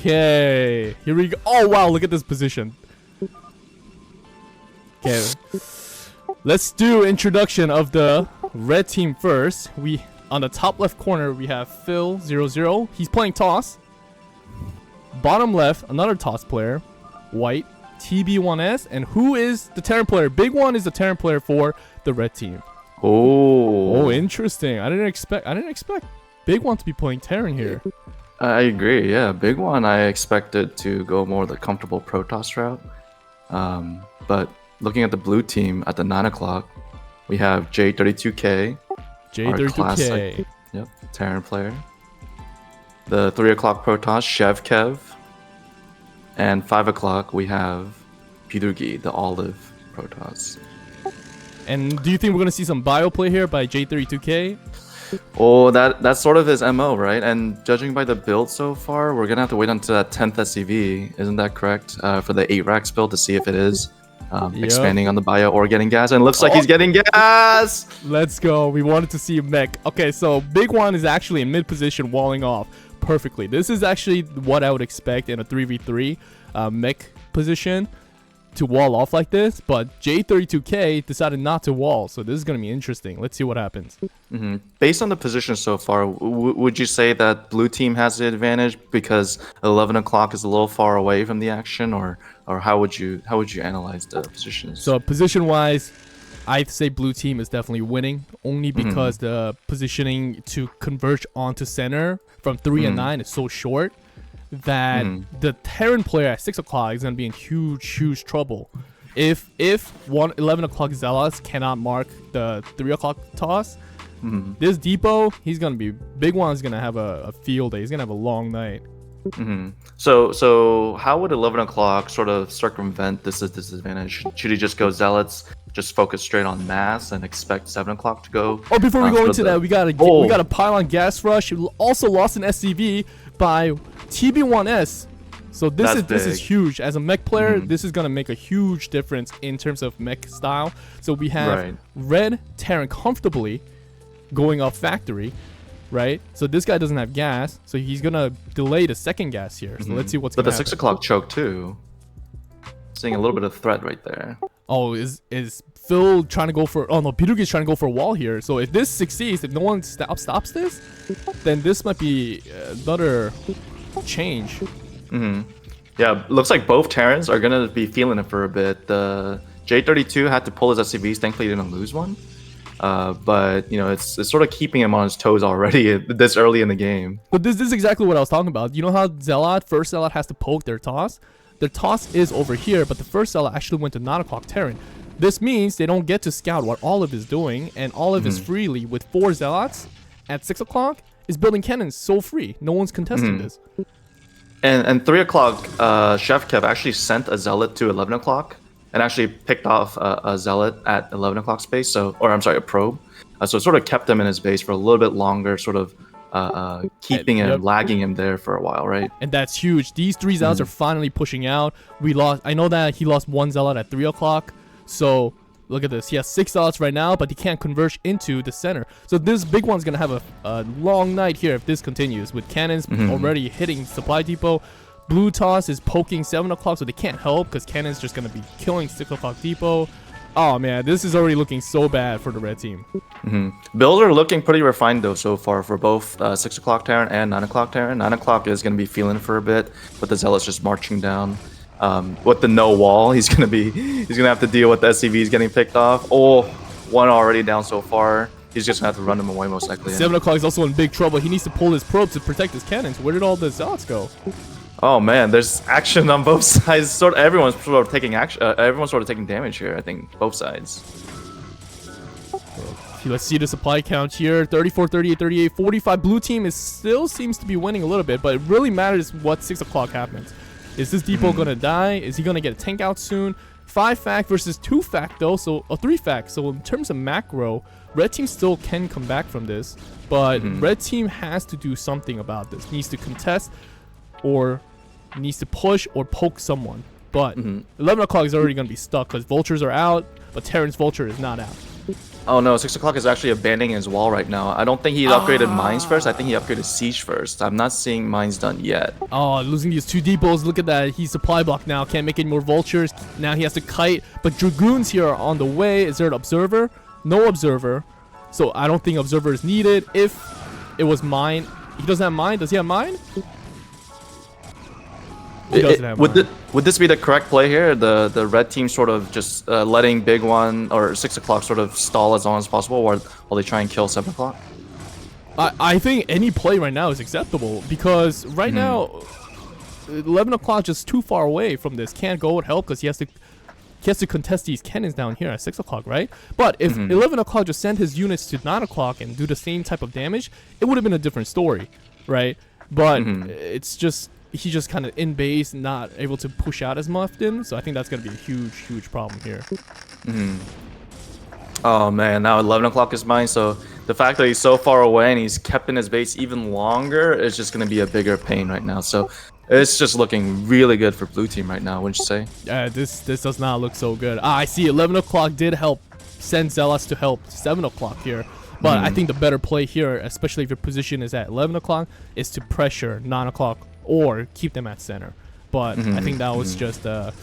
Okay, here we go. Oh wow, look at this position. Okay, let's do introduction of the red team first. We on the top left corner we have Phil 00. He's playing toss. Bottom left, another toss player, white TB1S, and who is the Terran player? Big One is the Terran player for the red team. Oh, interesting. I didn't expect Big One to be playing Terran here. I agree. Yeah, Big One. I expected to go more the comfortable Protoss route, but looking at the blue team at the 9 o'clock, we have J32K, our classic, Terran player. The 3 o'clock Protoss, Chev Kev, and 5 o'clock we have Pirugi, the olive Protoss. And do you think we're gonna see some bio play here by J32K? Oh, that's sort of his MO, right? And judging by the build so far, we're gonna have to wait until that 10th SCV, isn't that correct? For the 8 racks build to see if it is expanding on the bio or getting gas. And it looks like he's getting gas! Let's go. We wanted to see a mech. Okay, so Big One is actually in mid position, walling off perfectly. This is actually what I would expect in a 3v3 mech position, to wall off like this, but J32K decided not to wall, so this is going to be interesting. Let's see what happens. Based on the position so far, would you say that blue team has the advantage because 11 o'clock is a little far away from the action, or how would you analyze the positions? So position wise, I'd say blue team is definitely winning, only because the positioning to converge onto center from 3 and 9 is so short that the Terran player at 6 o'clock is going to be in huge trouble. If 11 o'clock Zealots cannot mark the 3 o'clock toss, this depot, he's going to be, Big One's going to have a field day. He's going to have a long night. So how would 11 o'clock sort of circumvent this disadvantage? Should he just go Zealots, just focus straight on mass and expect 7 o'clock to go? Oh, before we go into that, we got a pylon gas rush. We also lost an SCV by TB1S. So this is huge. As a mech player, this is gonna make a huge difference in terms of mech style. So we have red Terran comfortably going off factory, right? So this guy doesn't have gas, so he's gonna delay the second gas here. So let's see what's gonna happen. But the 6 o'clock choke too. Seeing a little bit of threat right there. Oh, is Phil trying to go for? Oh no, Pirugi's trying to go for a wall here. So if this succeeds, if no one stops this, then this might be another change. Yeah, looks like both Terrans are gonna be feeling it for a bit. The J32 had to pull his SCVs. Thankfully, he didn't lose one. But you know, it's sort of keeping him on his toes already this early in the game. But this is exactly what I was talking about. You know how first Zealot has to poke their toss? Their toss is over here, but the first Zealot actually went to 9 o'clock Terran. This means they don't get to scout what Olive is doing, and Olive is freely with 4 Zealots at 6 o'clock is building cannons so free. No one's contesting this. And 3 o'clock, Chef Kev actually sent a Zealot to 11 o'clock and actually picked off a Zealot at 11 o'clock space. So, or I'm sorry, a probe. So it sort of kept him in his base for a little bit longer, sort of keeping him, lagging him there for a while, right? And that's huge. These 3 Zealots are finally pushing out. I know that he lost 1 Zealot at 3 o'clock. So look at this. He has 6 Zealots right now, but he can't converge into the center. So this Big One's going to have a long night here if this continues, with cannons already hitting supply depot. Blue Toss is poking 7 o'clock, so they can't help because cannon's just going to be killing 6 o'clock depot. Oh man, this is already looking so bad for the red team. Builds are looking pretty refined though so far for both 6 o'clock Terran and 9 o'clock Terran. 9 o'clock is going to be feeling for a bit, but the Zealot's just marching down. With the no wall, he's gonna have to deal with the SCVs getting picked off. Oh, one already down so far. He's just gonna have to run them away most likely. 7 o'clock is also in big trouble. He needs to pull his probe to protect his cannons. Where did all the Zealots go? Oh man, there's action on both sides. Everyone's sort of taking action. Everyone's sort of taking damage here. I think both sides. Let's see the supply count here. 34, 38, 38, 45. Blue team still seems to be winning a little bit, but it really matters what 6 o'clock happens. Is this depot gonna die? Is he gonna get a tank out soon? 5 fact versus 2 fact though, so a 3 fact. So in terms of macro, red team still can come back from this, but red team has to do something about this. Needs to contest, or needs to push or poke someone. But 11 o'clock is already gonna be stuck because vultures are out, but Terran's vulture is not out. Oh no, 6 o'clock is actually abandoning his wall right now. I don't think he upgraded mines first. I think he upgraded siege first. I'm not seeing mines done yet. Oh, losing these 2 depots. Look at that. He's supply block now. Can't make any more vultures. Now he has to kite. But dragoons here are on the way. Is there an observer? No observer. So I don't think observer is needed. If it was mine, he doesn't have mine. Does he have mine? He doesn't have mine. Would this be the correct play here? The red team sort of just letting big one or 6 o'clock sort of stall as long as possible while they try and kill 7 o'clock? I think any play right now is acceptable because right now 11 o'clock just too far away from this. Can't go with help because he has to contest these cannons down here at 6 o'clock, right? But if 11 o'clock just sent his units to 9 o'clock and do the same type of damage, it would have been a different story, right? But it's just he's just kind of in base, not able to push out as often. So I think that's going to be a huge problem here. Oh man, now 11 o'clock is mine. So the fact that he's so far away and he's kept in his base even longer is just going to be a bigger pain right now. So it's just looking really good for blue team right now, wouldn't you say? Yeah, this does not look so good. I see 11 o'clock did help send Zealots to help 7 o'clock here. But I think the better play here, especially if your position is at 11 o'clock, is to pressure 9 o'clock or keep them at center. But I think that was just a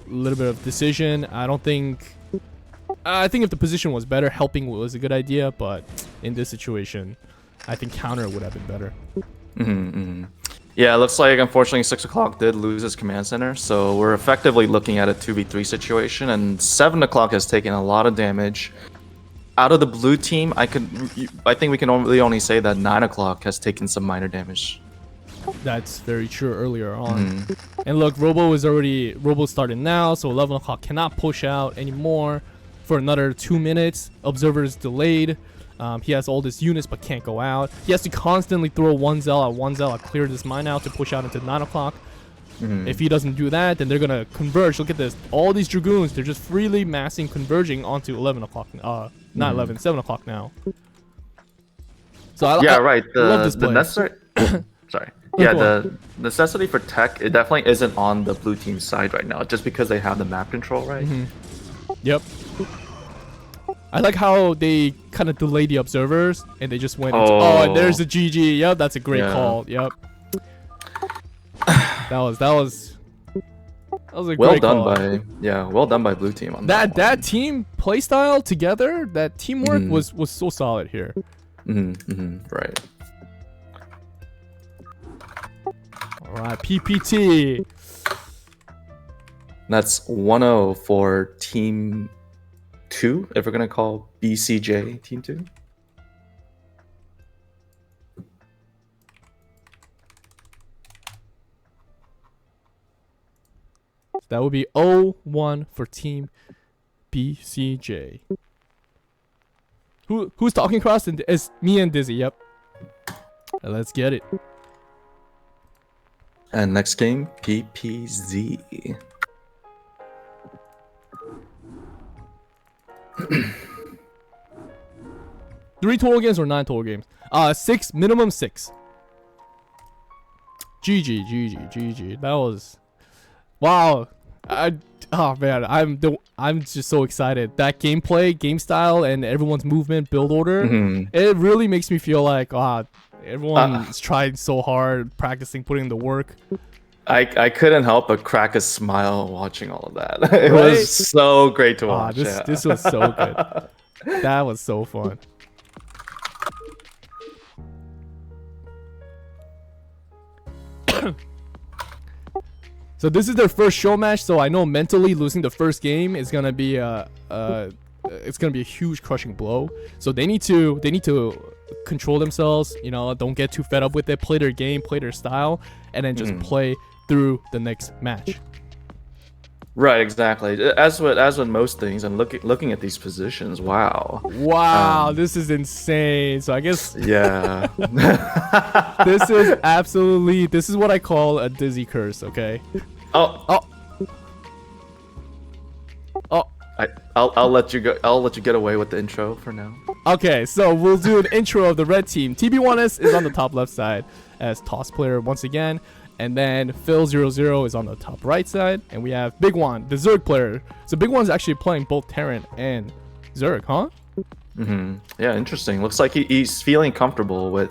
little bit of decision. I think if the position was better, helping was a good idea. But in this situation, I think counter would have been better. Yeah, it looks like unfortunately 6 o'clock did lose his command center, so we're effectively looking at a 2v3 situation, and 7 o'clock has taken a lot of damage. Out of the blue team, I think we can really only say that 9 o'clock has taken some minor damage. That's very true earlier on. And look, Robo started now, so 11 o'clock cannot push out anymore for another 2 minutes. Observer's delayed. He has all these units but can't go out. He has to constantly throw one zealot, clear this mine out to push out into 9 o'clock. If he doesn't do that, then they're going to converge. Look at this. All these dragoons, they're just freely massing, converging onto 11 o'clock. Not 11, 7 o'clock now. So I love this play. The necessity for tech, it definitely isn't on the blue team side right now, just because they have the map control, right? Yep. I like how they kind of delayed the observers and they just went into, and there's the GG. Yep, that's a great call. Yep. that was a great call. Well done by blue team on that team playstyle together, that teamwork was so solid here. Right. All right, PPT. That's 1-0 for team 2, if we're gonna call BCJ team 2. That would be 0-1 for team BCJ. Who's talking across? It's me and Dizzy. Yep. Let's get it. And next game, PPZ. Three total games or 9 total games? 6, minimum 6. GG. That was, wow. Oh man, I'm just so excited. That gameplay, game style, and everyone's movement, build order, it really makes me feel like everyone's tried so hard, practicing, putting in the work. I couldn't help but crack a smile watching all of that. It was so great to watch. This was so good. That was so fun. So this is their first show match, so I know mentally losing the first game is gonna be it's gonna be a huge crushing blow. So they need to control themselves, don't get too fed up with it, play their game, play their style, and then just play through the next match. Right, exactly. As with most things, and looking at these positions, wow, this is insane. So I guess yeah, this is what I call a Dizzy curse. Okay. I'll let you go. I'll let you get away with the intro for now. Okay, so we'll do an intro of the red team. TB1S is on the top left side as toss player once again. And then Phil00 is on the top right side. And we have Big One, the Zerg player. So Big One's actually playing both Terran and Zerg, huh? Yeah, interesting. Looks like he's feeling comfortable with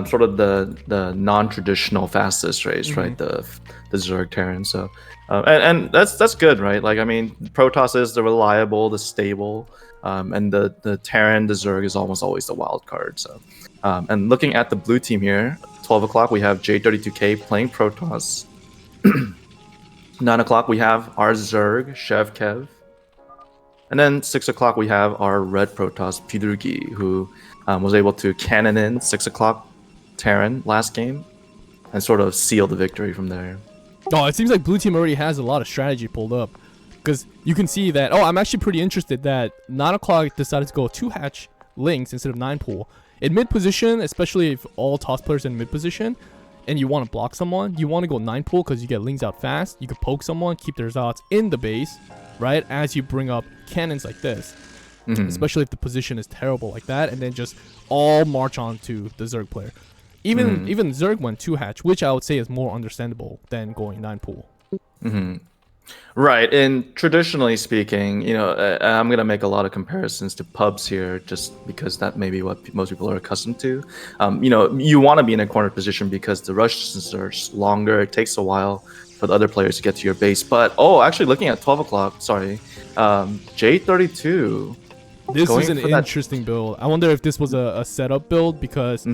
sort of the non-traditional fastest race, right? The Zerg Terran. So, and that's good, right? Like, I mean, Protoss is the reliable, the stable, and the Terran, the Zerg is almost always the wild card. So, and looking at the blue team here, 12 o'clock we have J32K playing Protoss. 9 o'clock we have our Zerg, Chev Kev. And then 6 o'clock we have our red Protoss, Pidrugi, who was able to cannon in 6 o'clock Terran last game and sort of seal the victory from there. Oh, it seems like blue team already has a lot of strategy pulled up. Because you can see that, I'm actually pretty interested that 9 o'clock decided to go 2-hatch links instead of 9-pool. In mid position, especially if all toss players are in mid position, and you want to block someone, you want to go 9-pool because you get lings out fast. You can poke someone, keep their Zots in the base, right? As you bring up cannons like this. Especially if the position is terrible like that, and then just all march on to the Zerg player. Even Zerg went 2-hatch, which I would say is more understandable than going 9-pool. Right, and traditionally speaking, you know, I'm gonna make a lot of comparisons to pubs here, just because that may be what most people are accustomed to. You know, you want to be in a corner position because the rush distances are longer. It takes a while for the other players to get to your base. But actually, looking at 12 o'clock, sorry, J32. This is an interesting build. I wonder if this was a setup build because.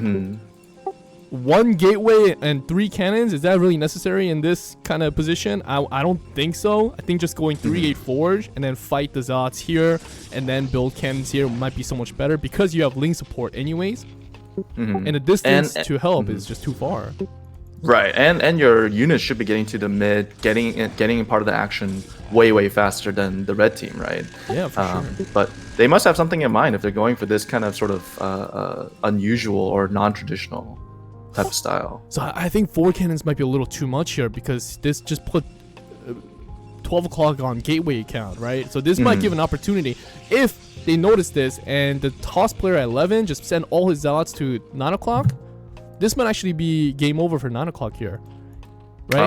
One gateway and 3 cannons, is that really necessary in this kind of position? I don't think so. I think just going 3-8 forge and then fight the Zots here and then build cannons here might be so much better because you have link support anyways. And the distance to help is just too far. Right, and your units should be getting to the mid, getting part of the action way faster than the red team, right? Yeah, for sure. But they must have something in mind if they're going for this kind of sort of unusual or non-traditional type of style. So I think 4 cannons might be a little too much here because this just put 12 o'clock on gateway count, right? So this might give an opportunity if they notice this and the toss player at 11 just send all his zealots to 9 o'clock. This might actually be game over for 9 o'clock here, right?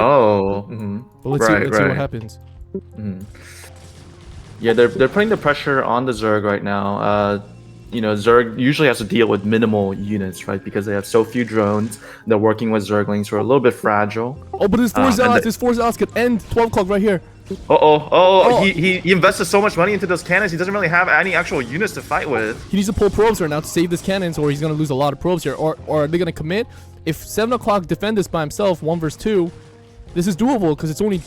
But let's see what happens. Yeah, they're putting the pressure on the Zerg right now. You know, Zerg usually has to deal with minimal units, right? Because they have so few drones. They're working with Zerglings who are a little bit fragile. Oh, but his 4 zealots could end 12 o'clock right here. He invested so much money into those cannons, he doesn't really have any actual units to fight with. He needs to pull probes right now to save this cannons, or he's going to lose a lot of probes here. Or are they going to commit? If 7 o'clock defend this by himself, 1 versus 2, this is doable because it's only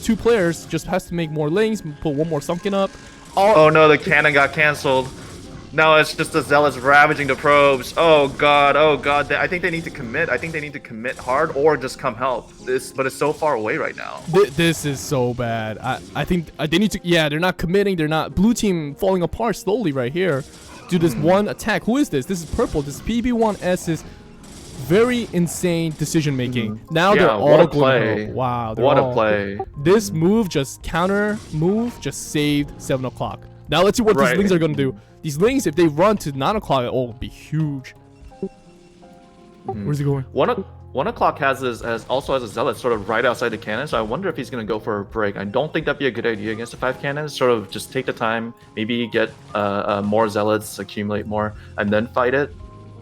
2 players. Just has to make more lings, put 1 more sunken up. Oh no, the cannon got canceled. Now it's just the zealots ravaging the probes. Oh god. I think they need to commit. I think they need to commit hard or just come help. But it's so far away right now. This is so bad. I think they need to. Yeah, they're not committing. They're not. Blue team falling apart slowly right here. Do this one attack. Who is this? This is purple. This PB1S is very insane decision making. Now they're all going. Wow. What a play. This move, just counter move, just saved 7 o'clock. Now let's see what these lings are going to do. These lings, if they run to 9 o'clock, it will be huge. Where's he going? 1 o'clock also has a zealot sort of right outside the cannon, so I wonder if he's going to go for a break. I don't think that'd be a good idea against the 5 cannons. Sort of just take the time, maybe get more zealots, accumulate more, and then fight it,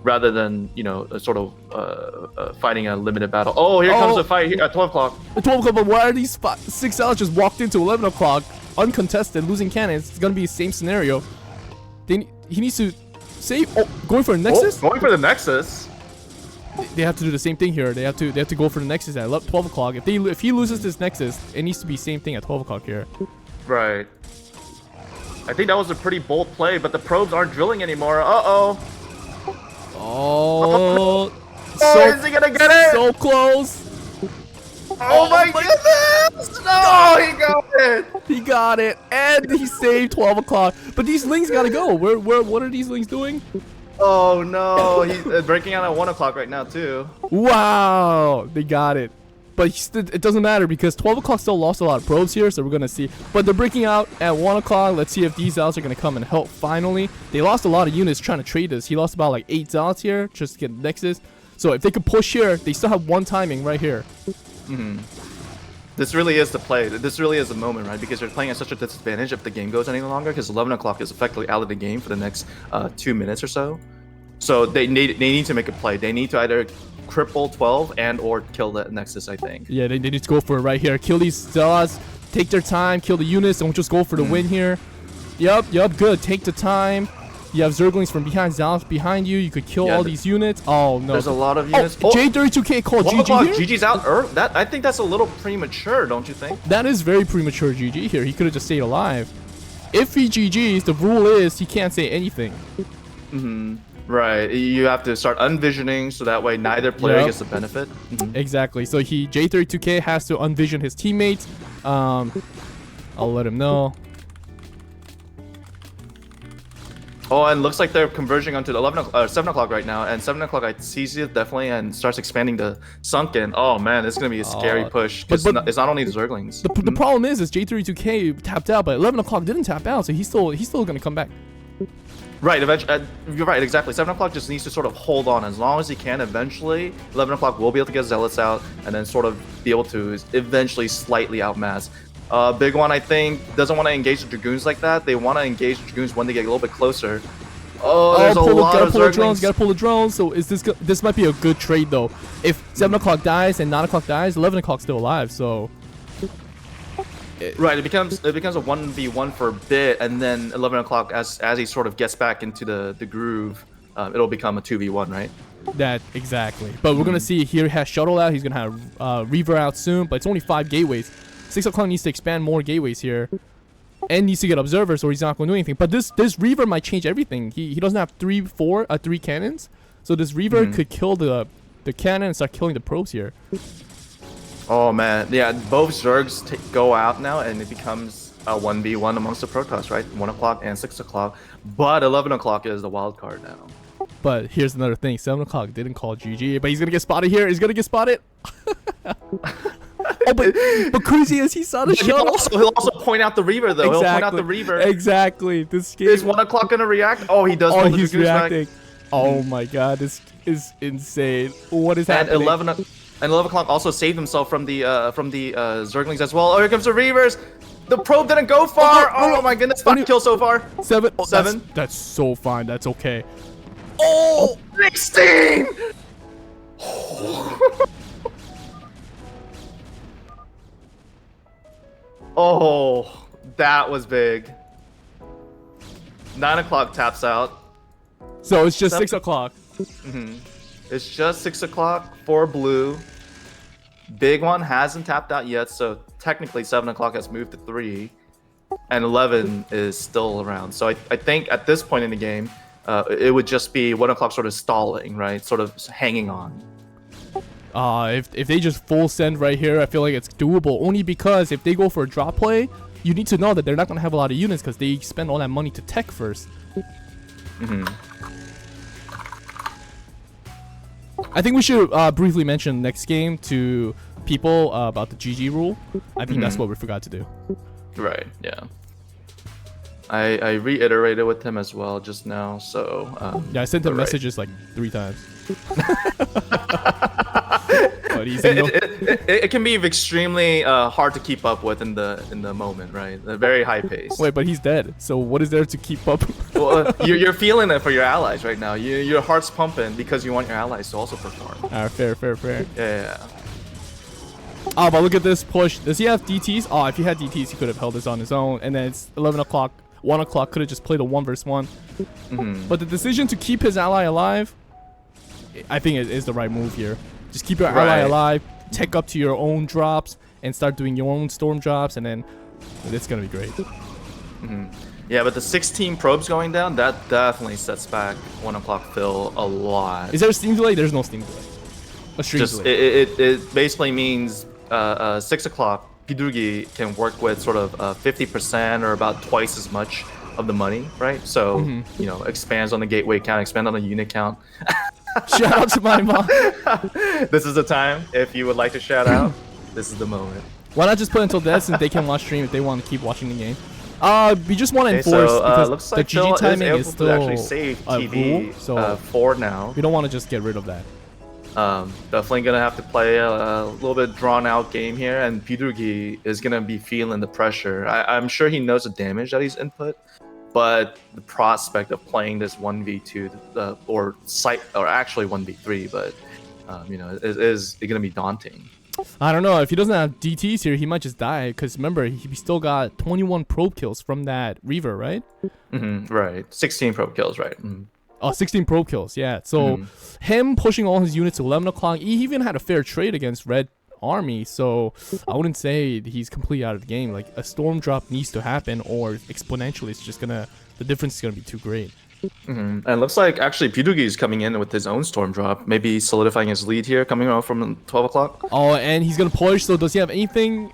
rather than, you know, sort of fighting a limited battle. Oh, here comes the fight here at 12 o'clock. At 12 o'clock, but why are these 6 zealots just walked into 11 o'clock, uncontested, losing cannons? It's going to be the same scenario. He needs to save. Oh, going for a Nexus? Going for the Nexus. They have to do the same thing here. They have to go for the Nexus at 12 o'clock. If he loses this Nexus, it needs to be same thing at 12 o'clock here. Right. I think that was a pretty bold play, but the probes aren't drilling anymore. Oh, is he gonna get it? So close. Oh my goodness! No, he got it! He got it, and he saved 12 o'clock. But these lings gotta go. What are these lings doing? Oh no, he's breaking out at 1 o'clock right now too. Wow, they got it. But it doesn't matter because 12 o'clock still lost a lot of probes here, so we're gonna see. But they're breaking out at 1 o'clock. Let's see if these zealots are gonna come and help finally. They lost a lot of units trying to trade this. He lost about like 8 zealots here just to get Nexus. So if they could push here, they still have 1 timing right here. This really is the play. This really is the moment, right? Because you're playing at such a disadvantage if the game goes any longer, because 11 o'clock is effectively out of the game for the next 2 minutes or so. So they need to make a play. They need to either cripple 12 and or kill the Nexus, I think. Yeah, they need to go for it right here. Kill these Zealots, take their time, kill the units, don't just go for the win here. Yep, good. Take the time. You have Zerglings from behind, Zealots behind you. You could kill all these units. Oh, no. There's a lot of units. J32K called GG here? GG's out. I think that's a little premature, don't you think? That is very premature GG here. He could have just stayed alive. If he GG's, the rule is he can't say anything. Right. You have to start unvisioning so that way neither player gets the benefit. Exactly. So J32K has to unvision his teammates. I'll let him know. Oh, and looks like they're converging onto the 7 o'clock right now, and 7 o'clock sees it definitely and starts expanding the sunken. Oh man, it's gonna be a scary push because it's not only the Zerglings. The problem is J32K tapped out, but 11 o'clock didn't tap out, so he's still gonna come back. Right, eventually, you're right, exactly. 7 o'clock just needs to sort of hold on as long as he can. Eventually, 11 o'clock will be able to get Zealots out and then sort of be able to eventually slightly outmass. Big one, I think, doesn't want to engage the Dragoons like that. They want to engage the Dragoons when they get a little bit closer. Oh, there's a lot of Zerglings. Gotta pull the drones. So is this might be a good trade though. If 7 o'clock dies and 9 o'clock dies, 11 o'clock's still alive. So right, it becomes a 1v1 for a bit, and then 11 o'clock as he sort of gets back into the groove, it'll become a 2v1, right? That exactly. But we're gonna see here. He has Shuttle out. He's gonna have Reaver out soon, but it's only 5 gateways. 6 o'clock needs to expand more gateways here, and needs to get observers, or he's not going to do anything. But this Reaver might change everything. He doesn't have 3 cannons, so this Reaver could kill the cannon and start killing the probes here. Oh man, yeah, both Zergs go out now, and it becomes a 1v1 amongst the Protoss, right? 1 o'clock and 6 o'clock, but 11 o'clock is the wild card now. But here's another thing: 7 o'clock didn't call GG, but he's gonna get spotted here. He's gonna get spotted. Oh, but crazy as he saw the shuttle. He'll also point out the Reaver, though. Exactly. He'll point out the Reaver. Exactly. This game. Is 1 o'clock gonna react? Oh, he does. Oh, he's reacting. Oh my God, this is insane. What is happening? 11 o'clock also saved himself from the Zerglings as well. Oh, here comes the Reavers. The probe didn't go far. Oh my goodness, 5 kills so far. 7. Oh, 7. That's so fine. That's okay. Oh, 16. Oh, that was big. 9 o'clock taps out. So it's just 6 o'clock. It's just 6 o'clock for blue. Big one hasn't tapped out yet, so technically 7 o'clock has moved to 3. And 11 is still around. So I think at this point in the game, it would just be 1 o'clock sort of stalling, right? Sort of hanging on. If they just full send right here, I feel like it's doable. Only because if they go for a drop play, you need to know that they're not going to have a lot of units because they spend all that money to tech first. I think we should briefly mention next game to people about the GG rule. I think that's what we forgot to do. Right, yeah. I reiterated with him as well just now, so... yeah, I sent him messages like 3 times. But it can be extremely hard to keep up with in the moment, right? A very high pace. Wait, but he's dead. So what is there to keep up? Well, you're feeling it for your allies right now. Your heart's pumping because you want your allies to also perform. Fair. Yeah. Oh, but look at this push. Does he have DTs? Oh, if he had DTs, he could have held this on his own. And then it's 11 o'clock. 1 o'clock could have just played a 1 versus 1. But the decision to keep his ally alive, I think it is the right move here. Just keep your ally alive, tech up to your own drops, and start doing your own storm drops, and then it's gonna be great. Yeah, but the 16 probes going down, that definitely sets back 1 o'clock fill a lot. Is there a steam delay? There's no steam delay. A stream delay. It basically means 6 o'clock, Pidurgi can work with sort of 50% or about twice as much of the money, right? So, you know, expands on the gateway count, expand on the unit count. Shout out to my mom. This is the time. If you would like to shout out, this is the moment. Why not just put until death since they can watch stream if they want to keep watching the game? We just want to enforce because looks the like GG timing is still actually save TV rule, so 4 now. we don't want to just get rid of that. Definitely gonna have to play a little bit drawn out game here, and Pidugi is gonna be feeling the pressure. I'm sure he knows the damage that he's input, but the prospect of playing this 1v2 or actually 1v3, but is it gonna be daunting. I don't know. If he doesn't have DTs here, he might just die. Because remember, he still got 21 probe kills from that Reaver, right? Right. 16 probe kills, right. Oh, 16 probe kills, yeah. So him pushing all his units to 11 o'clock, he even had a fair trade against Red Army. So I wouldn't say he's completely out of the game. Like, a storm drop needs to happen, or exponentially it's just gonna, the difference is gonna be too great. And it looks like actually Pidugi is coming in with his own storm drop, maybe solidifying his lead here, coming out from 12 o'clock. Oh, and he's gonna push. So does he have anything?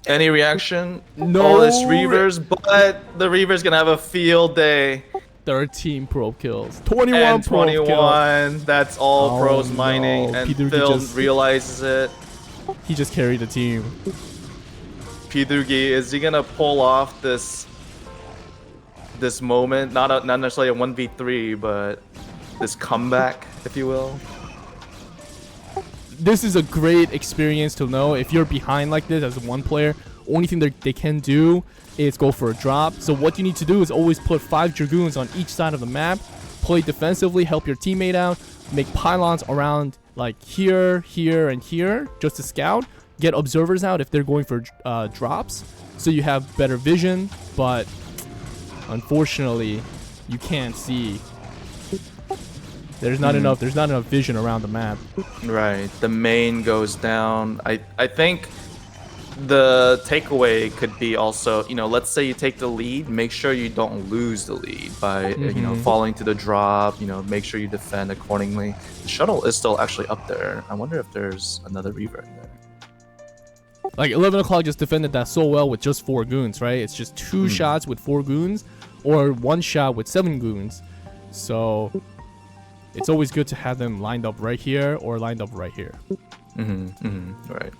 Any reaction? No. All this Reavers, but the Reaver's gonna have a field day. 13 probe kills. 21 and probe 21. kills. That's all pros mining, no. and Pidugi Phil just realizes it. He just carried the team. Pidugi, is he gonna pull off this moment? Not necessarily a 1v3, but this comeback, if you will. This is a great experience to know. If you're behind like this as one player, only thing they can do is go for a drop. So what you need to do is always put 5 Dragoons on each side of the map, play defensively, help your teammate out, make pylons around like here, here, and here just to scout, get observers out if they're going for drops, so you have better vision. But unfortunately, you can't see. There's not enough vision around the map. Right. The main goes down. I think the takeaway could be also, let's say you take the lead, make sure you don't lose the lead by falling to the drop, make sure you defend accordingly. The shuttle is still actually up there. I wonder if there's another Reaver in there. Like 11 o'clock just defended that so well with just 4 goons, right? It's just 2 shots with 4 goons, or 1 shot with 7 goons. So it's always good to have them lined up right here or lined up right here. Right.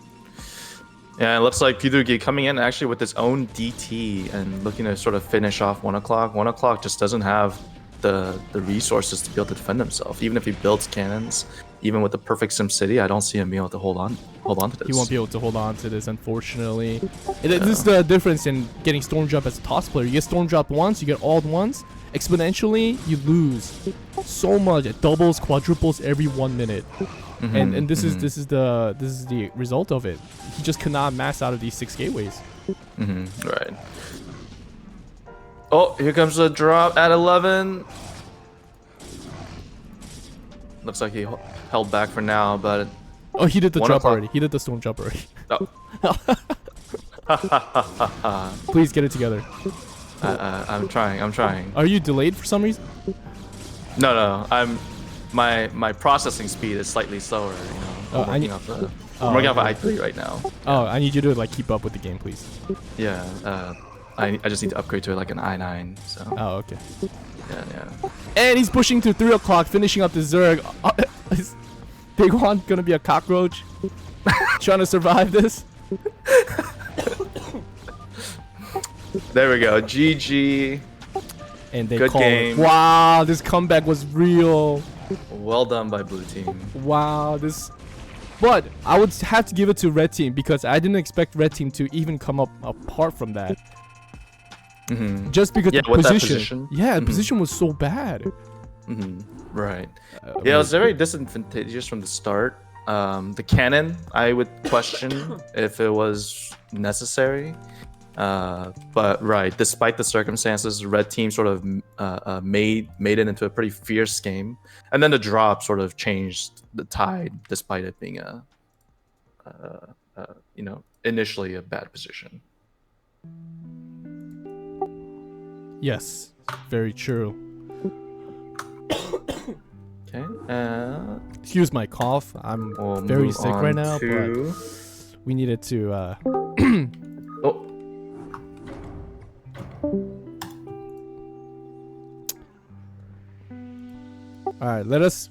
Yeah, it looks like Pidugi coming in actually with his own DT and looking to sort of finish off 1 o'clock. 1 o'clock just doesn't have the resources to be able to defend himself. Even if he builds cannons, even with the perfect SimCity, I don't see him being able to hold on to this. He won't be able to hold on to this, unfortunately. This is the difference in getting Storm Drop as a toss player. You get Storm Drop once, you get Ald once. Exponentially, you lose so much. It doubles, quadruples every 1 minute. And this is the result of it. He just cannot max out of these 6 gateways. Right. Oh, here comes the drop at 11. Looks like he held back for now, but oh, he did the drop already. He did the storm jump already. Oh. Please get it together. I'm trying. Are you delayed for some reason? No. My processing speed is slightly slower. I'm working off i3 right now. Oh, I need you to like keep up with the game, please. Yeah. I just need to upgrade to like an i9. So. Oh, okay. Yeah. And he's pushing to 3 o'clock, finishing up the Zerg. Is Big One gonna be a cockroach? Trying to survive this? There we go. GG. And they Good call game. it. Wow, this comeback was real. Well done by blue team. Wow, this. But I would have to give it to red team because I didn't expect red team to even come up apart from that. Just because the position. Yeah, the position was so bad. Right. Yeah, it was very disadvantageous from the start. The cannon, I would question if it was necessary. But right, despite the circumstances, red team sort of made it into a pretty fierce game, and then the drop sort of changed the tide, despite it being initially a bad position. Yes, very true. Okay. Excuse my cough. I'm very sick right now, but we needed to. Oh. All right, let us.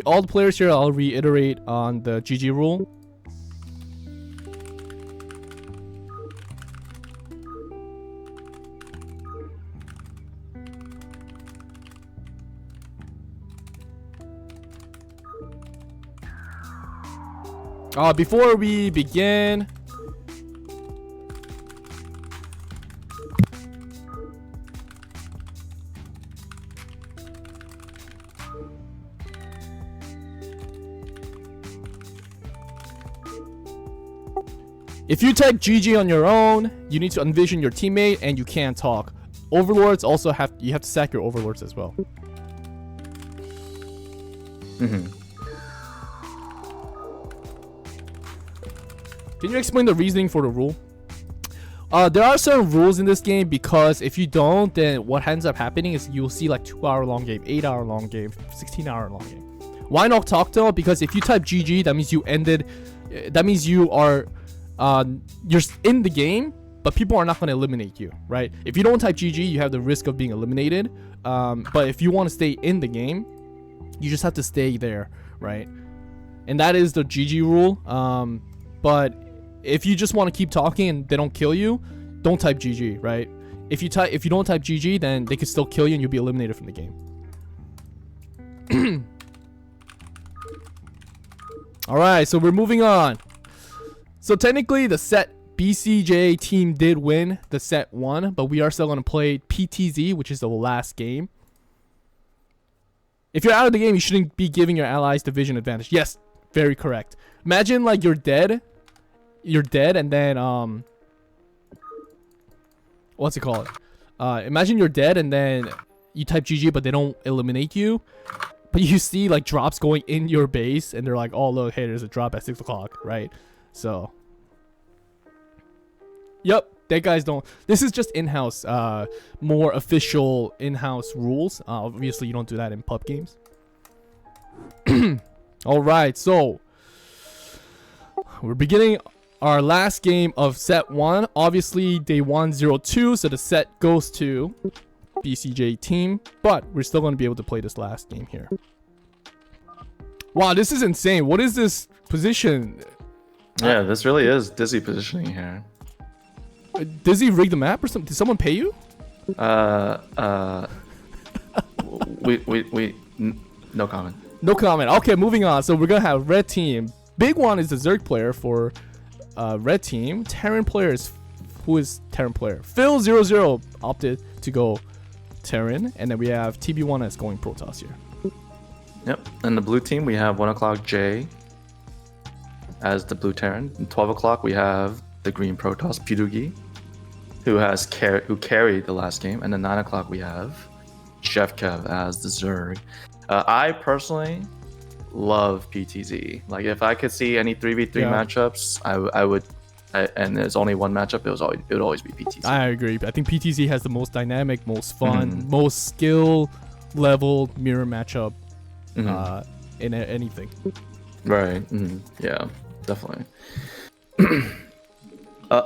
All the players here, I'll reiterate on the GG rule. Before we begin, if you type GG on your own, you need to envision your teammate and you can't talk. Overlords also have to sack your overlords as well. Can you explain the reasoning for the rule? There are certain rules in this game, because if you don't, then what ends up happening is you'll see like 2-hour long game, 8-hour long game, 16-hour long game. Why not talk though? Because if you type GG, that means you ended. That means you are, you're in the game, but people are not going to eliminate you, right? If you don't type GG, you have the risk of being eliminated. But if you want to stay in the game, you just have to stay there, right? And that is the GG rule. But if you just want to keep talking and they don't kill you, don't type GG, right? If you don't type GG, then they could still kill you and you'll be eliminated from the game. All right, so we're moving on. So technically, the set BCJ team did win the set 1, but we are still going to play PTZ, which is the last game. If you're out of the game, you shouldn't be giving your allies division advantage. Yes, very correct. Imagine like you're dead, and then what's it called? Imagine you're dead and then you type GG, but they don't eliminate you. But you see like drops going in your base, and they're like, "Oh look, hey, there's a drop at 6 o'clock," right? So, yep, that guys don't. This is just in-house, more official in-house rules. Obviously, you don't do that in pub games. All right, so we're beginning our last game of set 1. Obviously, day 102, so the set goes to BCJ team, but we're still going to be able to play this last game here. Wow, this is insane. What is this position? Yeah, this really is Dizzy positioning here. Dizzy rigged the map or something? Did someone pay you? No comment. No comment. Okay, moving on. So we're going to have red team. Big one is the Zerg player for red team. Terran player is... Who is Terran player? Phil00 opted to go Terran, and then we have TB1 as going Protoss here. Yep, and the blue team, we have 1 o'clock J as the blue Terran. And 12 o'clock, we have the green Protoss, Pidugi, who carried the last game. And then 9 o'clock, we have Chef Kev as the Zerg. I personally love PTZ. Like, if I could see any 3v3 matchups, I would. And there's only one matchup, it would always be PTZ. I agree. I think PTZ has the most dynamic, most fun, most skill level mirror matchup in anything. Right. Yeah, definitely.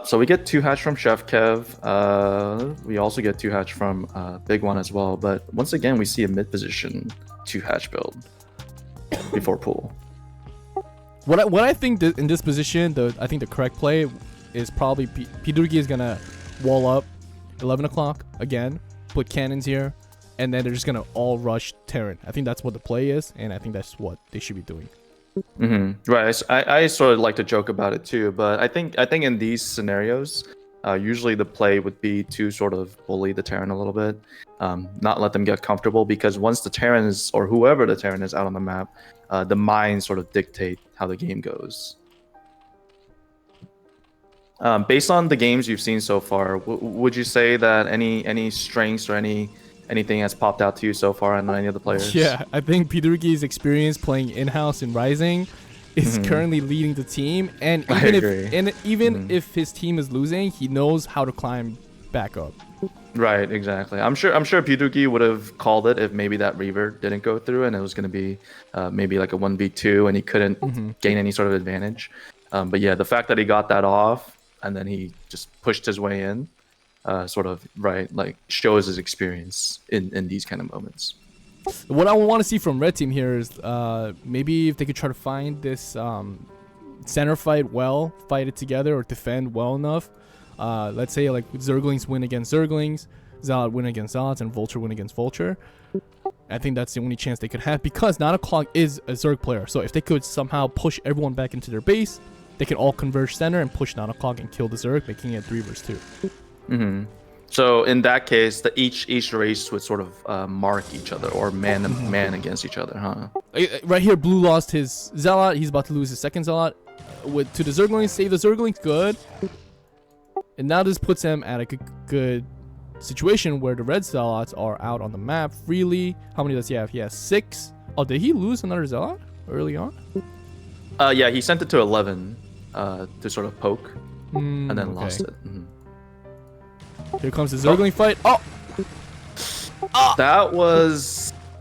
So we get 2 hatch from Chef Kev. We also get 2 hatch from Big One as well. But once again, we see a mid position 2 hatch build before pool. What I think in this position, I think the correct play is probably Pidugi is gonna wall up 11 o'clock again, put cannons here, and then they're just gonna all rush Terran. I think that's what the play is, and I think that's what they should be doing. Right. I sort of like to joke about it too, but I think in these scenarios, usually the play would be to sort of bully the Terran a little bit, not let them get comfortable, because once the Terran is, or whoever the Terran is out on the map, the mines sort of dictate how the game goes. Based on the games you've seen so far, would you say that any strengths or anything has popped out to you so far on any of the players? Yeah, I think Pidugi's experience playing in-house in Rising is currently leading the team, and even if his team is losing, he knows how to climb back up. Right, exactly. I'm sure Pidugi would have called it if maybe that Reaver didn't go through and it was going to be maybe like a 1v2 and he couldn't gain any sort of advantage. But yeah, the fact that he got that off and then he just pushed his way in, sort of, right, like shows his experience in these kind of moments. What I want to see from red team here is maybe if they could try to find this center fight well, fight it together, or defend well enough. Let's say like Zerglings win against Zerglings, Zealot win against Zealots, and Vulture win against Vulture. I think that's the only chance they could have because 9 o'clock is a Zerg player. So if they could somehow push everyone back into their base, they can all converge center and push 9 o'clock and kill the Zerg, making it 3 versus 2. So in that case, each race would sort of mark each other or man against each other, huh? Right here, Blue lost his Zealot. He's about to lose his second Zealot. To the Zerglings, save the Zerglings, good. And now this puts him at a good situation where the Red Zealots are out on the map freely. How many does he have? He has 6. Oh, did he lose another Zealot early on? Yeah, he sent it to 11 to sort of poke, and then lost it. Here comes the Zergling fight. Oh!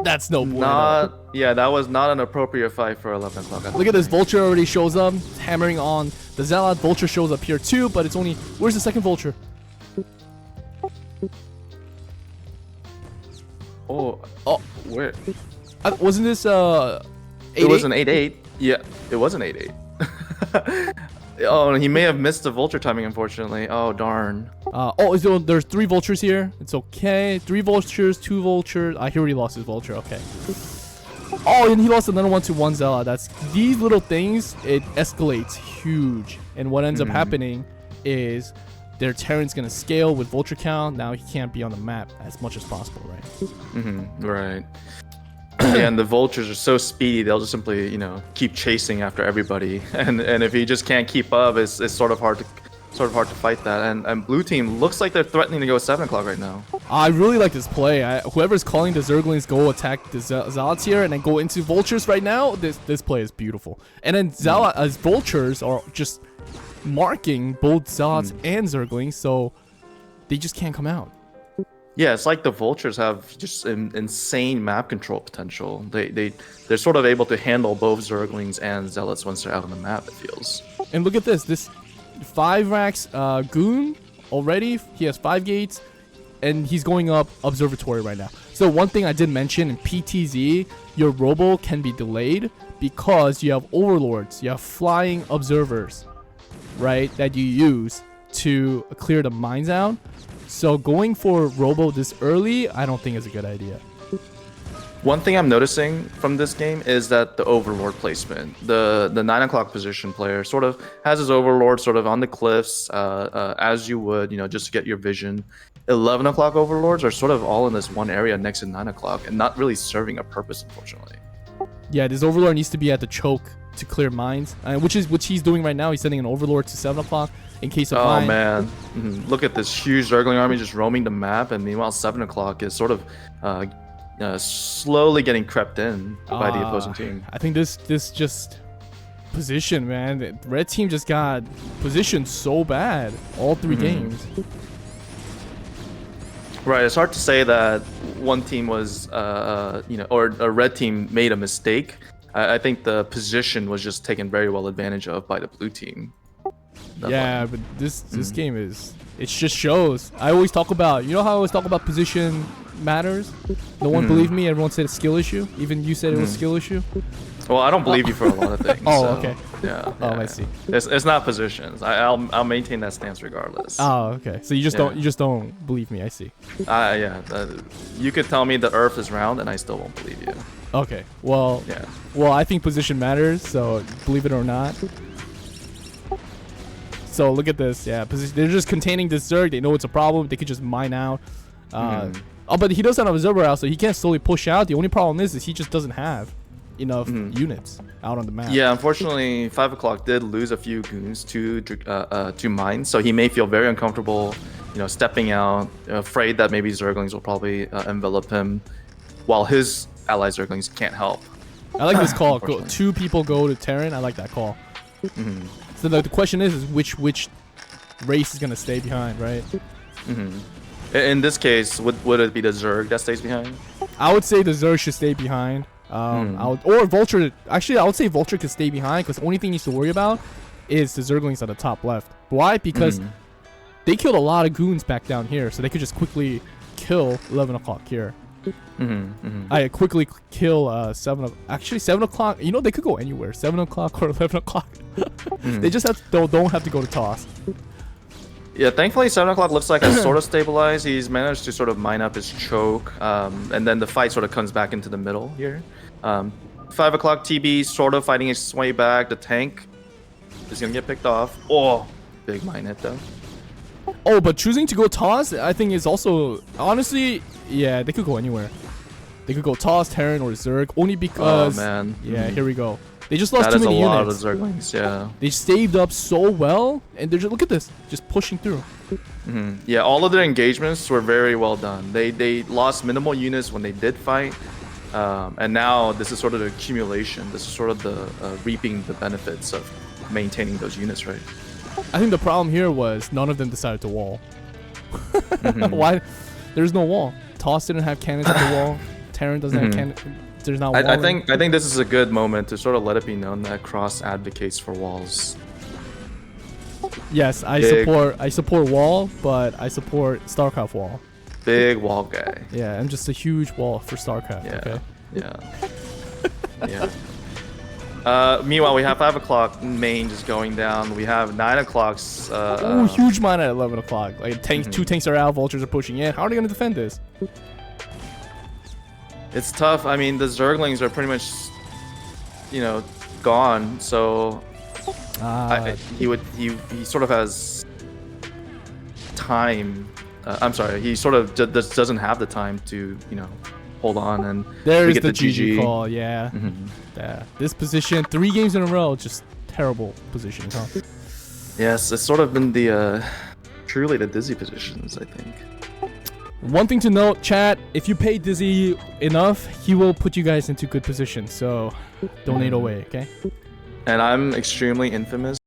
That's no bueno. That was not an appropriate fight for 11 o'clock. Look at this, Vulture already shows up, hammering on the Zealot. Vulture shows up here too, but it's only... Where's the second Vulture? Oh, where? Wasn't this 8-8? It was an 8-8. Yeah, it was an 8-8. Oh, he may have missed the Vulture timing, unfortunately. Oh, darn. There's 3 Vultures here. It's okay. 3 Vultures, 2 Vultures. He already lost his Vulture. Okay. Oh, and he lost another one to 1 Zealot. That's these little things. It escalates huge. And what ends up happening is their Terran's gonna scale with Vulture count. Now he can't be on the map as much as possible, right? Right. Yeah, and the Vultures are so speedy, they'll just simply, keep chasing after everybody. And if he just can't keep up, it's sort of hard to fight that. And blue team looks like they're threatening to go 7 o'clock right now. I really like this play. Whoever's calling the Zerglings go attack the Zealots here and then go into Vultures right now, this play is beautiful. And then Vultures are just marking both Zealots and Zerglings, so they just can't come out. Yeah, it's like the Vultures have just insane map control potential. They're sort of able to handle both Zerglings and Zealots once they're out on the map, it feels. And look at this 5 racks Goon already. He has 5 gates, and he's going up Observatory right now. So one thing I did mention in PTZ, your Robo can be delayed because you have Overlords, you have flying observers, right, that you use to clear the mines out. So going for Robo this early, I don't think is a good idea. One thing I'm noticing from this game is that the Overlord placement. The 9 o'clock position player sort of has his Overlord sort of on the cliffs, as you would, just to get your vision. 11 o'clock Overlords are sort of all in this one area next to 9 o'clock and not really serving a purpose, unfortunately. Yeah, this Overlord needs to be at the choke to clear mines, which he's doing right now. He's sending an Overlord to 7 o'clock in case of mine. Oh, man. Look at this huge Zergling army just roaming the map, and meanwhile 7 o'clock is sort of slowly getting crept in by the opposing team. I think this just position, man. The red team just got positioned so bad all 3 games. Right, it's hard to say that one team was, or a red team made a mistake. I think the position was just taken very well advantage of by the blue team. Yeah, but this game it just shows. I always talk about, how I always talk about position matters? No one believed me. Everyone said a skill issue. Even you said it was a skill issue. Well, I don't believe you for a lot of things. Okay. Yeah. I see. It's not positions. I'll maintain that stance regardless. Oh, okay. So you just don't believe me. I see. Yeah. You could tell me the Earth is round, and I still won't believe you. Okay. Well. Yeah. Well, I think position matters. So believe it or not. So look at this. Yeah. They're just containing this Zerg. They know it's a problem. They could just mine out. But he does have an observer out, so he can't slowly push out. The only problem is he just doesn't have enough units out on the map. Yeah, unfortunately, 5 o'clock did lose a few goons to mines, so he may feel very uncomfortable, stepping out, afraid that maybe Zerglings will probably envelop him, while his ally Zerglings can't help. I like this call. 2 people go to Terran. I like that call. So the question is which race is gonna stay behind, right? In this case, would it be the Zerg that stays behind? I would say the Zerg should stay behind. Or Vulture. Actually, I would say Vulture could stay behind because the only thing he needs to worry about is the Zerglings at the top left. Why? Because they killed a lot of goons back down here, so they could just quickly kill 11 o'clock here. I quickly kill 7 o'clock. Actually, 7 o'clock. They could go anywhere. 7 o'clock or 11 o'clock. They just don't have to go to toss. Yeah, thankfully 7 o'clock looks like it's sort of stabilized. He's managed to sort of mine up his choke, and then the fight sort of comes back into the middle here. 5 o'clock TB sort of fighting his way back. The tank is gonna get picked off. Oh, big mine hit though. Oh, but choosing to go toss, I think is also honestly, yeah, they could go anywhere. They could go toss, Terran, or Zerg, only because. Oh man. Yeah, here we go. They just lost That too is a many lot units. of Zerglings, yeah. They saved up so well, and they're just look at this, just pushing through. Yeah, all of their engagements were very well done. They lost minimal units when they did fight, and now this is sort of the accumulation. This is sort of the reaping the benefits of maintaining those units, right? I think the problem here was none of them decided to wall. Why? There's no wall. Toss didn't have cannons at the wall. Terran doesn't have cannons. There's not. I think this is a good moment to sort of let it be known that Cross advocates for walls. Yes, I support wall, but I support Starcraft wall. Big wall guy. Yeah, I'm just a huge wall for Starcraft. Yeah. Okay. Yeah. Meanwhile, we have 5 o'clock main just going down. We have 9 o'clock's. Oh, huge mine at 11 o'clock. Like tanks, 2 tanks are out. Vultures are pushing in. How are they gonna defend this? It's tough. I mean, the Zerglings are pretty much, gone. So he sort of has time. I'm sorry. He sort of just doesn't have the time to hold on, and there's the GG call. Yeah. Yeah. This position, 3 games in a row, just terrible position, huh? Yes, it's sort of been the truly the dizzy positions, I think. One thing to note, chat, if you pay Dizzy enough, he will put you guys into good positions. So donate away, okay? And I'm extremely infamous